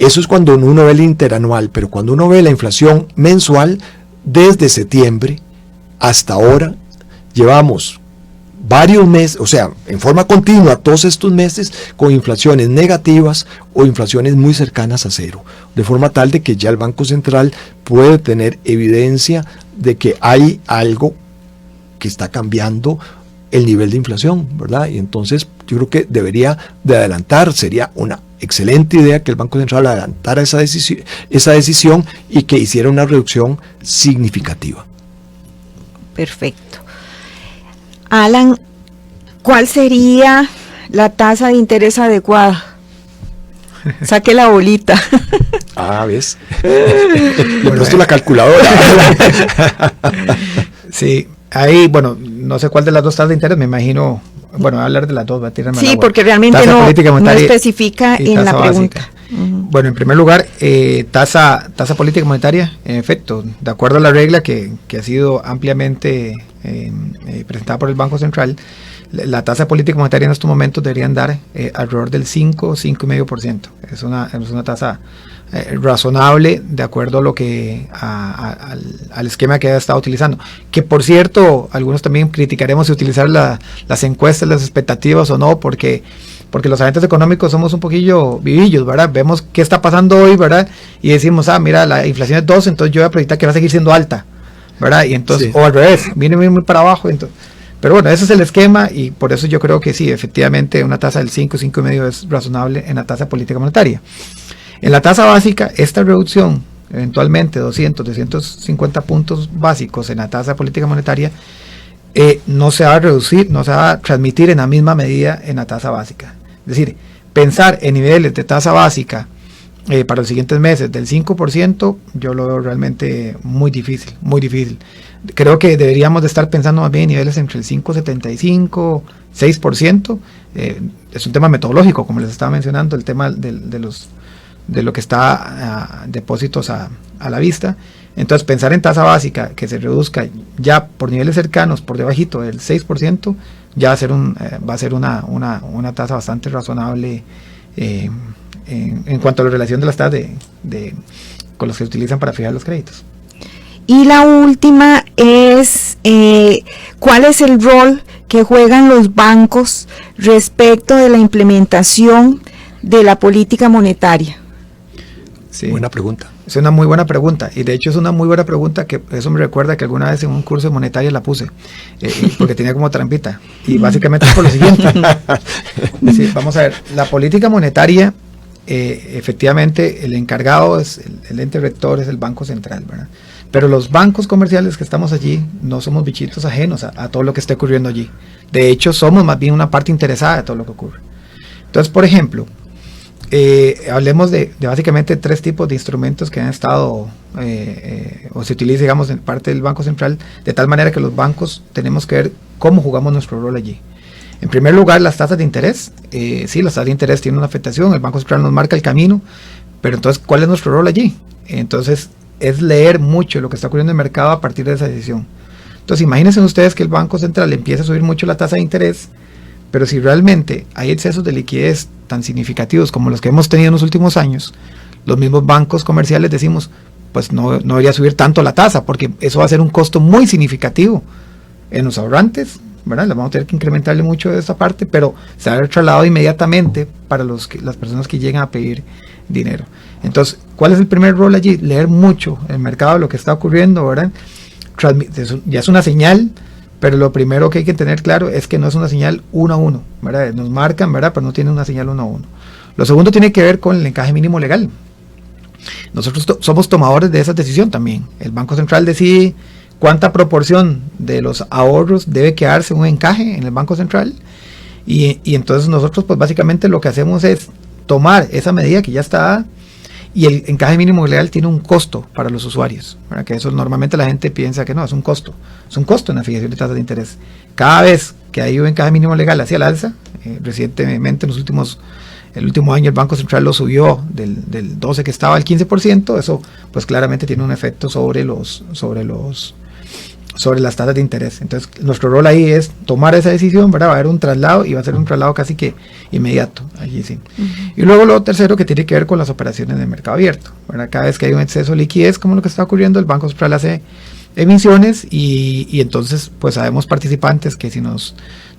Eso es cuando uno ve el interanual, pero cuando uno ve la inflación mensual, desde septiembre hasta ahora, llevamos varios meses, o sea, en forma continua todos estos meses con inflaciones negativas o inflaciones muy cercanas a cero, de forma tal de que ya el Banco Central puede tener evidencia de que hay algo que está cambiando el nivel de inflación, ¿verdad? Y entonces yo creo que debería de adelantar, sería una excelente idea que el Banco Central adelantara esa decisión y que hiciera una reducción significativa. Perfecto. Alan, ¿cuál sería la tasa de interés adecuada? Saque la bolita. ¿Ves? Le presto la calculadora. Sí, ahí, bueno, no sé cuál de las dos tasas de interés, me imagino, bueno, voy a hablar de las dos, va a tirarme sí, al agua. porque realmente no especifica en la pregunta. Bueno, en primer lugar, tasa política monetaria, en efecto, de acuerdo a la regla que ha sido ampliamente presentada por el Banco Central, la tasa política monetaria en estos momentos deberían dar alrededor del 5,5%. Es una tasa razonable de acuerdo a lo que al esquema que ha estado utilizando. Que por cierto, algunos también criticaremos si utilizar las encuestas, las expectativas o no, porque los agentes económicos somos un poquillo vivillos, ¿verdad? Vemos qué está pasando hoy, ¿verdad? Y decimos, mira, la inflación es 2, entonces yo voy a proyectar que va a seguir siendo alta, ¿verdad? Y entonces, sí. O al revés, viene muy para abajo, entonces. Pero bueno, ese es el esquema y por eso yo creo que sí, efectivamente una tasa del 5,5% es razonable en la tasa política monetaria. En la tasa básica, esta reducción, eventualmente 250 puntos básicos en la tasa política monetaria, no se va a reducir, no se va a transmitir en la misma medida en la tasa básica. Es decir, pensar en niveles de tasa básica para los siguientes meses del 5%, yo lo veo realmente muy difícil, muy difícil. Creo que deberíamos de estar pensando más bien en niveles entre el 5,75%, 6%. Es un tema metodológico, como les estaba mencionando, el tema de lo que está depósitos a la vista. Entonces pensar en tasa básica que se reduzca ya por niveles cercanos, por debajito del 6%, ya va a ser una tasa bastante razonable en cuanto a la relación de las tasas con los que se utilizan para fijar los créditos. Y la última es, ¿cuál es el rol que juegan los bancos respecto de la implementación de la política monetaria? Sí. Buena pregunta. Es una muy buena pregunta, y de hecho es una muy buena pregunta que eso me recuerda que alguna vez en un curso de monetaria la puse, porque tenía como trampita, y básicamente es por lo siguiente. Sí, vamos a ver, la política monetaria, efectivamente el encargado es el ente rector, es el Banco Central, ¿verdad? Pero los bancos comerciales que estamos allí no somos bichitos ajenos a todo lo que esté ocurriendo allí. De hecho, somos más bien una parte interesada de todo lo que ocurre. Entonces, por ejemplo, hablemos de básicamente 3 tipos de instrumentos que han estado o se utilizan, digamos, en parte del Banco Central, de tal manera que los bancos tenemos que ver cómo jugamos nuestro rol allí. En primer lugar, las tasas de interés. Sí, las tasas de interés tienen una afectación, el Banco Central nos marca el camino, pero entonces, ¿cuál es nuestro rol allí? Entonces, es leer mucho lo que está ocurriendo en el mercado a partir de esa decisión. Entonces, imagínense ustedes que el Banco Central empieza a subir mucho la tasa de interés, pero si realmente hay excesos de liquidez tan significativos como los que hemos tenido en los últimos años, los mismos bancos comerciales decimos, pues no debería subir tanto la tasa, porque eso va a ser un costo muy significativo en los ahorrantes, ¿verdad? Le vamos a tener que incrementarle mucho de esa parte, pero se va a ver trasladado inmediatamente para las personas que llegan a pedir dinero. Entonces, ¿cuál es el primer rol allí? Leer mucho el mercado, lo que está ocurriendo, ¿verdad? Ya es una señal, pero lo primero que hay que tener claro es que no es una señal 1 a 1, ¿verdad? Nos marcan, ¿verdad? Pero no tiene una señal 1 a 1. Lo segundo tiene que ver con el encaje mínimo legal. Nosotros somos tomadores de esa decisión también. El Banco Central decide cuánta proporción de los ahorros debe quedarse en un encaje en el Banco Central, y entonces nosotros pues básicamente lo que hacemos es tomar esa medida que ya está dada, y el encaje mínimo legal tiene un costo para los usuarios, ¿verdad? Que eso normalmente la gente piensa que no, es un costo en la fijación de tasas de interés. Cada vez que hay un encaje mínimo legal hacia el alza, recientemente el último año el Banco Central lo subió del 12 que estaba al 15%, eso pues claramente tiene un efecto sobre los sobre las tasas de interés. Entonces, nuestro rol ahí es tomar esa decisión, ¿verdad? Va a haber un traslado y va a ser un traslado casi que inmediato, allí sí. Y luego lo tercero que tiene que ver con las operaciones de mercado abierto, ¿verdad? Cada vez que hay un exceso de liquidez, como lo que está ocurriendo, el Banco Central hace emisiones y entonces pues sabemos participantes que si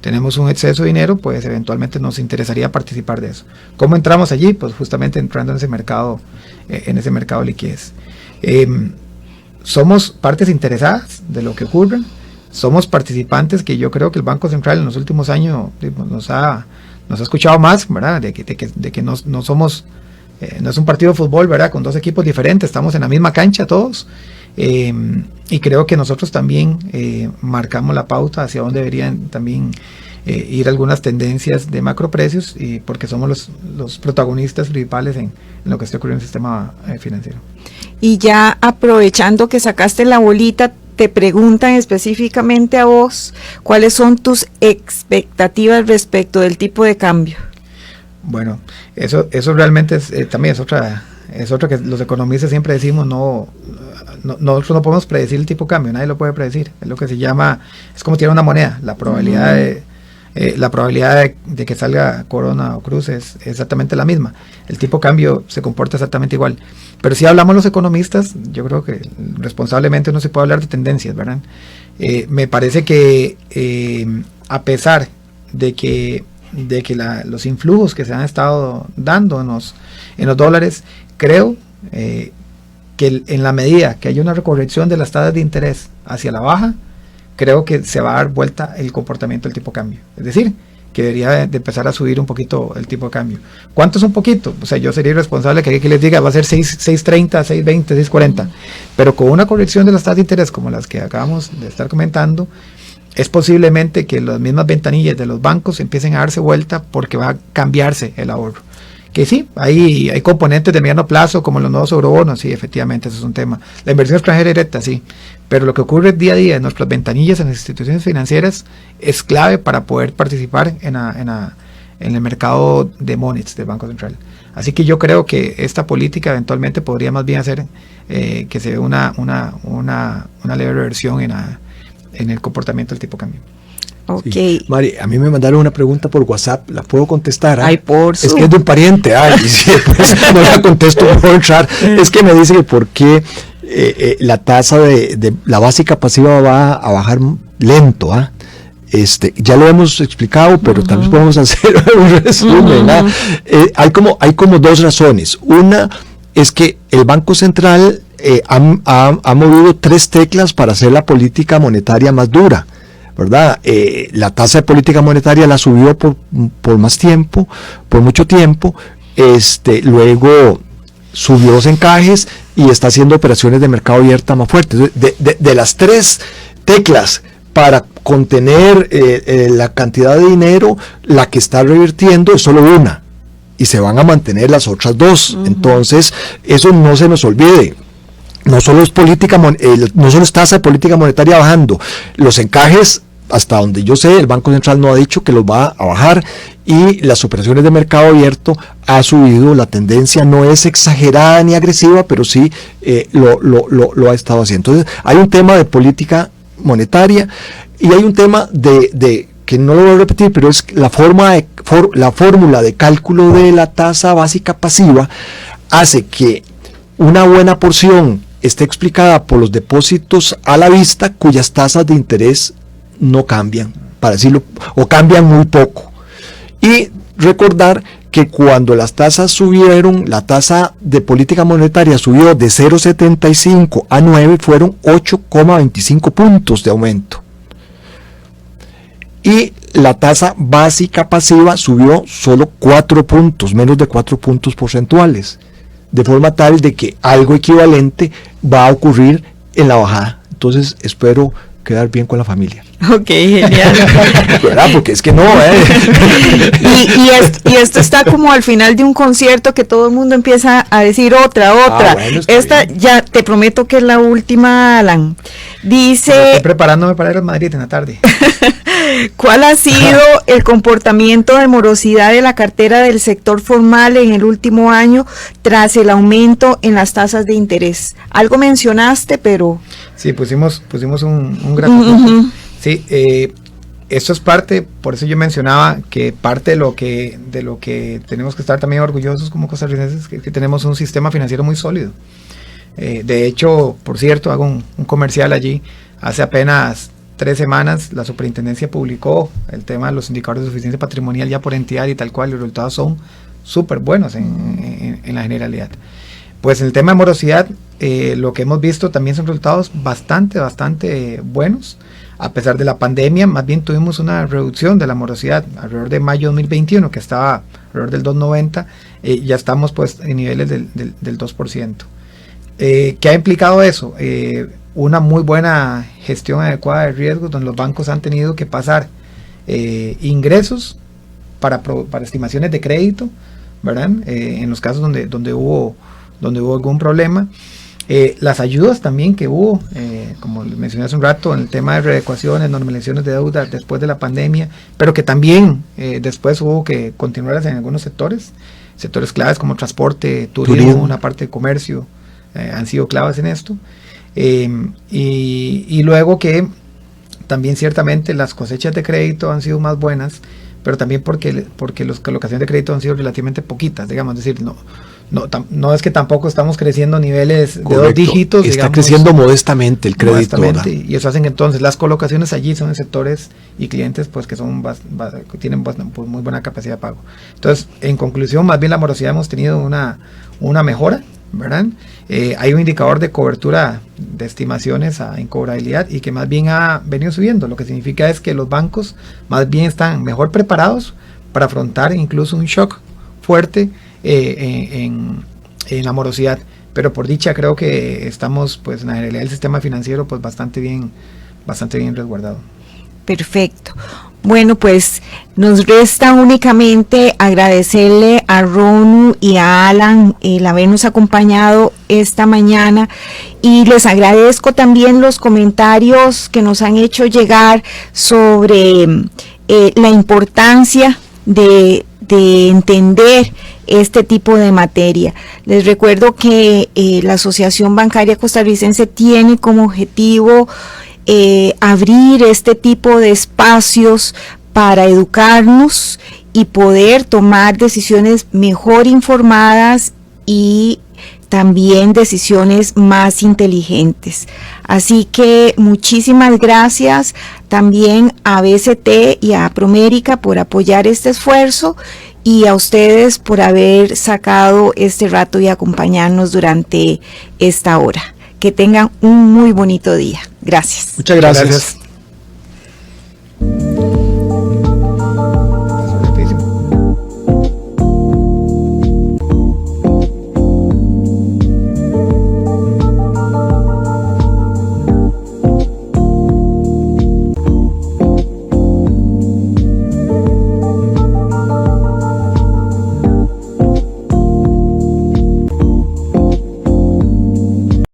tenemos un exceso de dinero, pues eventualmente nos interesaría participar de eso. ¿Cómo entramos allí? Pues justamente entrando en ese mercado de liquidez. Somos partes interesadas de lo que ocurre, somos participantes que yo creo que el Banco Central en los últimos años nos ha escuchado más, ¿verdad? De que no somos, no es un partido de fútbol, ¿verdad? Con dos equipos diferentes, estamos en la misma cancha todos, y creo que nosotros también marcamos la pauta hacia dónde deberían también ir algunas tendencias de macroprecios, y porque somos los protagonistas principales en lo que está ocurriendo en el sistema financiero. Y ya aprovechando que sacaste la bolita, te preguntan específicamente a vos, ¿cuáles son tus expectativas respecto del tipo de cambio? Bueno, eso realmente también es otra que los economistas siempre decimos, nosotros no podemos predecir el tipo de cambio, nadie lo puede predecir, es lo que se llama, es como tirar una moneda, la probabilidad de que salga corona o cruz es exactamente la misma, el tipo de cambio se comporta exactamente igual, pero si hablamos los economistas, yo creo que responsablemente uno se puede hablar de tendencias, ¿verdad? Me parece que a pesar de que los influjos que se han estado dando en los dólares, creo que en la medida que haya una recorrección de las tasas de interés hacia la baja, creo que se va a dar vuelta el comportamiento del tipo de cambio. Es decir, que debería de empezar a subir un poquito el tipo de cambio. ¿Cuánto es un poquito? O sea, yo sería irresponsable que les diga va a ser 6.30, 6.20, 6.40, pero con una corrección de las tasas de interés como las que acabamos de estar comentando, es posiblemente que las mismas ventanillas de los bancos empiecen a darse vuelta porque va a cambiarse el ahorro. Que sí, hay componentes de mediano plazo como los nuevos eurobonos, sí, efectivamente, eso es un tema. La inversión extranjera directa, sí, pero lo que ocurre día a día en nuestras ventanillas en las instituciones financieras es clave para poder participar en el mercado de monies del Banco Central. Así que yo creo que esta política eventualmente podría más bien hacer que se vea una leve reversión en el comportamiento del tipo de cambio. Okay. Sí. Mari, a mí me mandaron una pregunta por WhatsApp, ¿la puedo contestar? Ay, por Es que es de un pariente, y si después no la contesto, no puedo entrar. Es que me dice que por qué la tasa de la básica pasiva va a bajar lento, ya lo hemos explicado, pero tal vez podemos hacer un resumen. Hay como dos razones. Una es que el Banco Central ha movido 3 teclas para hacer la política monetaria más dura, ¿verdad? La tasa de política monetaria la subió por más tiempo, por mucho tiempo, luego subió los encajes y está haciendo operaciones de mercado abierta más fuertes. De las 3 teclas para contener la cantidad de dinero, la que está revirtiendo es solo una y se van a mantener las otras 2. Entonces, eso no se nos olvide. No solo es tasa de política monetaria bajando, los encajes, hasta donde yo sé, el Banco Central no ha dicho que los va a bajar, y las operaciones de mercado abierto ha subido. La tendencia no es exagerada ni agresiva, pero sí lo ha estado haciendo. Entonces hay un tema de política monetaria y hay un tema de que no lo voy a repetir, pero es la fórmula de cálculo de la tasa básica pasiva hace que una buena porción esté explicada por los depósitos a la vista cuyas tasas de interés no cambian, para decirlo, o cambian muy poco. Y recordar que cuando las tasas subieron, la tasa de política monetaria subió de 0,75 a 9, fueron 8,25 puntos de aumento. Y la tasa básica pasiva subió solo 4 puntos, menos de 4 puntos porcentuales, de forma tal de que algo equivalente va a ocurrir en la bajada. Entonces espero quedar bien con la familia. Ok, genial. ¿Verdad? Porque es que no, y esto está como al final de un concierto que todo el mundo empieza a decir otra. Bueno, esta bien. Ya te prometo que es la última, Alan. Dice... Estoy preparándome para ir al Madrid en la tarde. ¿Cuál ha sido el comportamiento de morosidad de la cartera del sector formal en el último año tras el aumento en las tasas de interés? Algo mencionaste, pero... Sí, pusimos un gráfico. Sí, esto es parte, por eso yo mencionaba que parte de lo que tenemos que estar también orgullosos como costarricenses es que tenemos un sistema financiero muy sólido. De hecho, por cierto, hago un comercial allí. Hace apenas 3 semanas la superintendencia publicó el tema de los indicadores de suficiencia patrimonial ya por entidad y tal cual, y los resultados son súper buenos en la generalidad. Pues en el tema de morosidad, lo que hemos visto también son resultados bastante buenos. A pesar de la pandemia, más bien tuvimos una reducción de la morosidad alrededor de mayo de 2021, que estaba alrededor del 2.90, ya estamos pues en niveles del 2%. ¿Qué ha implicado eso? Una muy buena gestión adecuada de riesgos, donde los bancos han tenido que pasar ingresos para estimaciones de crédito, ¿verdad? En los casos donde hubo algún problema. Las ayudas también que hubo, como les mencioné hace un rato, en el tema de readecuaciones, normalizaciones de deuda después de la pandemia, pero que también después hubo que continuarlas en algunos sectores claves como transporte, turismo, una parte de comercio, han sido claves en esto. Y luego que también ciertamente las cosechas de crédito han sido más buenas, pero también porque las colocaciones de crédito han sido relativamente poquitas, digamos, es decir, no es que tampoco estamos creciendo a niveles de 2 dígitos. Está digamos, creciendo modestamente el crédito. Y eso hacen entonces las colocaciones allí son en sectores y clientes pues que son tienen pues, muy buena capacidad de pago. Entonces, en conclusión, más bien la morosidad hemos tenido una mejora, ¿verdad? Hay un indicador de cobertura de estimaciones a incobrabilidad y que más bien ha venido subiendo, lo que significa es que los bancos más bien están mejor preparados para afrontar incluso un shock fuerte en la morosidad, pero por dicha creo que estamos pues en la generalidad del sistema financiero pues bastante bien resguardado. Perfecto. Bueno, pues nos resta únicamente agradecerle a Ronu y a Alan el habernos acompañado esta mañana, y les agradezco también los comentarios que nos han hecho llegar sobre la importancia de entender este tipo de materia. Les recuerdo que la Asociación Bancaria Costarricense tiene como objetivo abrir este tipo de espacios para educarnos y poder tomar decisiones mejor informadas y también decisiones más inteligentes. Así que muchísimas gracias también a BCT y a Promérica por apoyar este esfuerzo, y a ustedes por haber sacado este rato y acompañarnos durante esta hora. Que tengan un muy bonito día. Gracias. Muchas gracias.